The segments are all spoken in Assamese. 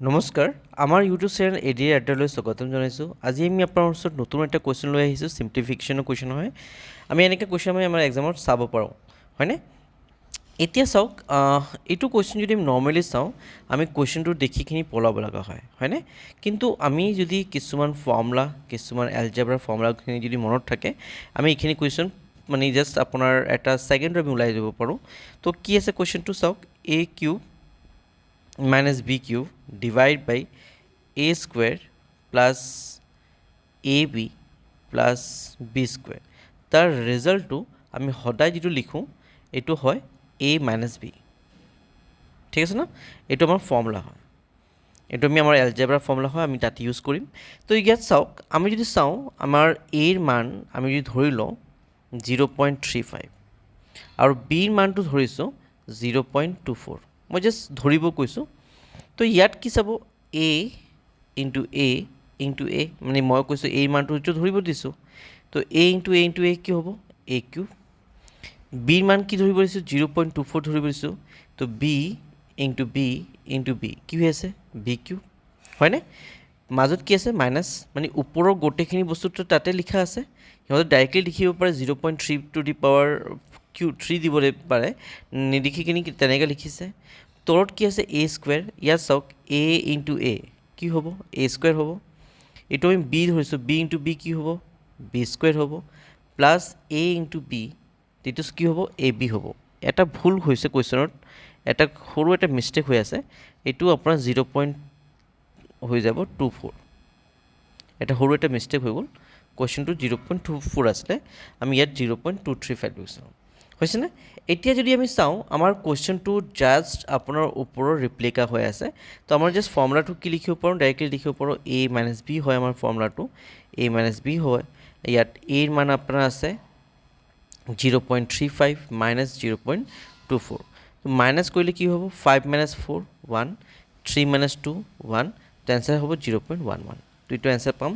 নমস্কাৰ আমাৰ ইউটিউব চেনেল এডিৰ এড্ৰেলৈ স্বাগতম জনাইছোঁ। আজি আমি আপোনাৰ ওচৰত নতুন এটা কুৱেশ্যন লৈ আহিছোঁ। চিম্পলিফিকেশ্যনৰ কুৱেশ্যন হয়। আমি এনেকৈ কুৱেশ্যন আমি আমাৰ এক্সামত চাব পাৰোঁ, হয়নে? এতিয়া চাওক, এইটো কুৱেশ্যন যদি আমি নৰ্মেলি চাওঁ, আমি কুৱেশ্যনটো দেখিখিনি পলাব লগা হয়, হয়নে? কিন্তু আমি যদি কিছুমান ফৰ্মুলা, কিছুমান এলজেব্ৰাৰ ফৰ্মুলাখিনি যদি মনত থাকে, আমি এইখিনি কুৱেশ্যন মানে জাষ্ট আপোনাৰ এটা ছেকেণ্ডত আমি ওলাই দিব পাৰোঁ। তো কি আছে কুৱেশ্যনটো চাওক, এ cube minus b cube divide by a square plus ab plus b square তাৰ ৰিজাল্টটো আমি সদায় যিটো লিখোঁ এইটো হয় a minus b। ঠিক আছে ন? এইটো আমাৰ ফৰ্মুলা হয়, এইটো আমি আমাৰ এলজেব্ৰাৰ ফৰ্মুলা হয়, আমি তাত ইউজ কৰিম। তো ইয়াত চাওক, আমি যদি চাওঁ আমাৰ এৰ মান আমি যদি ধৰি লওঁ 0.35 আৰু বিৰ মানটো ধৰিছোঁ 0.24। মই জাষ্ট ধৰিব কৈছোঁ। তো ইয়াত কি চাব, এ ইনটু এ মানে মই কৈছোঁ এই মানটো ধৰিব দিছোঁ। তো এ ইনটু এ কি হ'ব, এ কিউব। বিৰ মান কি ধৰিব দিছোঁ, 0.24 ধৰিব দিছোঁ। তো বি ইনটু বি কি হৈ আছে, বি কিউব, হয়নে? মাজত কি আছে, মাইনাছ, মানে ওপৰৰ গোটেইখিনি বস্তুটো তাতে লিখা আছে। সিহঁতে ডাইৰেক্টলি লিখিব পাৰে 0.3 টু দি পাৱাৰ কিউ 3 দিবলৈ পাৰে, নিলিখি কিনি তেনেকৈ লিখিছে। তলত কি আছে, এ স্কুৱেৰ। ইয়াত চাওক এ ইনটু এ কি হ'ব, এ স্কুৱেৰ হ'ব। এইটো আমি বি ধৰিছোঁ, বি ইনটু বি কি হ'ব, বি স্কুৱেৰ হ'ব, প্লাছ এ ইনটু বি এইটো কি হ'ব, এ বি হ'ব। এটা ভুল হৈছে কুৱেশ্যনত, এটা সৰু এটা মিষ্টেক হৈ আছে, এইটো আপোনাৰ 0. হৈ যাব 24। এটা সৰু এটা মিষ্টেক হৈ গ'ল, কুৱেশ্যনটো 0.24 আছিলে, আমি ইয়াত 0.235 লৈছোঁ, হৈছেনে? এতিয়া যদি আমি চাওঁ আমাৰ কুৱেশ্যনটো জাষ্ট আপোনাৰ ওপৰৰ ৰিপ্লিকা হৈ আছে। তো আমাৰ জাষ্ট ফৰ্মুলাটো কি লিখিব পাৰোঁ, ডাইৰেক্টলি লিখিব পাৰোঁ এ মাইনাছ বি হয় আমাৰ ফৰ্মুলাটো, এ মাইনাছ বি হয়। ইয়াত এৰ মান আপোনাৰ আছে 0.35 মাইনাছ 0.24। তো মাইনাছ কৰিলে কি হ'ব, 5 মাইনাছ 4 1, 3 মাইনাছ 2 1, তো এনচাৰ হ'ব 0.11। তো এইটো এনচাৰ পাম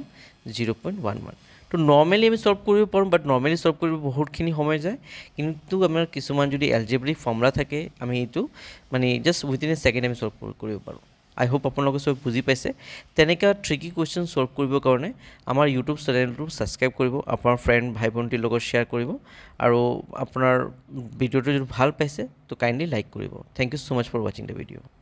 0.11। তো নৰ্মেলি আমি সলভ কৰিব পাৰোঁ, বাট নৰ্মেলি সলভ কৰিব বহুতখিনি সময় যায়। কিন্তু আমাৰ কিছুমান যদি এলজেব্ৰিক ফৰ্মুলা থাকে, আমি এইটো মানে জাষ্ট উইদিন এ ছেকেণ্ড আমি সলভ কৰিব পাৰোঁ। আই হোপ আপোনালোকে চব বুজি পাইছে। তেনেকুৱা ট্ৰিকি কুৱেশ্যন সলভ কৰিবৰ কাৰণে আমাৰ ইউটিউব চেনেলটো ছাবস্ক্ৰাইব কৰিব, আপোনাৰ ফ্ৰেণ্ড ভাই ভণ্টিৰ লগত শ্বেয়াৰ কৰিব, আৰু আপোনাৰ ভিডিঅ'টো যদি ভাল পাইছে তো কাইণ্ডলি লাইক কৰিব। Thank you so' much for ৱাচিং দ্য ভিডিঅ'।